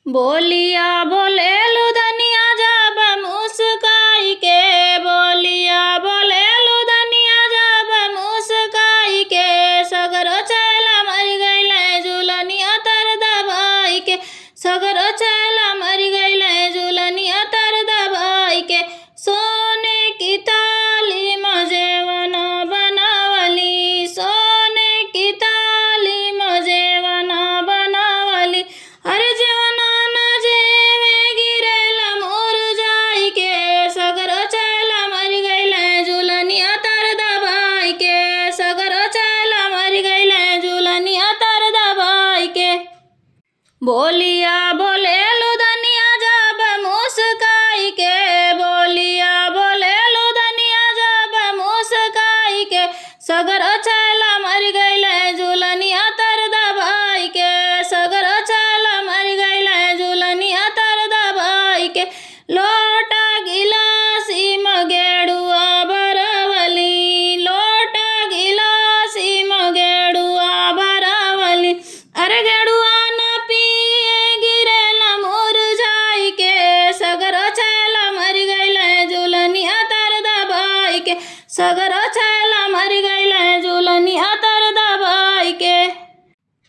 बोलिया बोले लुधनिया जब मुस्काई के, बोलिया बोले लुधनिया जब मुस्काई के, सगरो चैला मर गईले झूलनिया तर दबाई के, सगरो चैला मर गईले झूलनिया तर दबाई के। सोने की ताली मजेवना बनावली, सोने की ताली मजेवना बनावली, अरे जेवना न जेवे गिरेला मुरझाई के, सगरो चैला मर गईले झूलनिया तर दबाई के, सगरो चैला मर गईले झूलनिया तर दबाई के। बोलिया बोले लुधनिया जब मुस्काई के, बोलिया बोले लुधनिया जब मुस्काई के, सगरो चैला मर गईले झूलनिया तर दबाई के, सगरो चैला मर गईले झूलनिया तर दबाई के। लोटा गिलासी मगेड़ुआ भरवली, लोटा गिलासी मगेड़ुआ भरवली, अरे गेड़ुआ न पिए गिरेला मुरझाई के, सगरो चैला मर गईले झूलनिया तर दबाई के, सगरो चैला मर गईले झूलनिया तर दबाई के।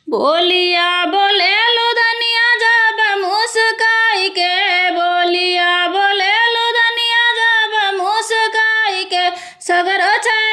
बोलिया बोले लुधनिया जब मुस्काई के, बोलिया बोले लुधनिया जब मुस्काई के, सगरो चैला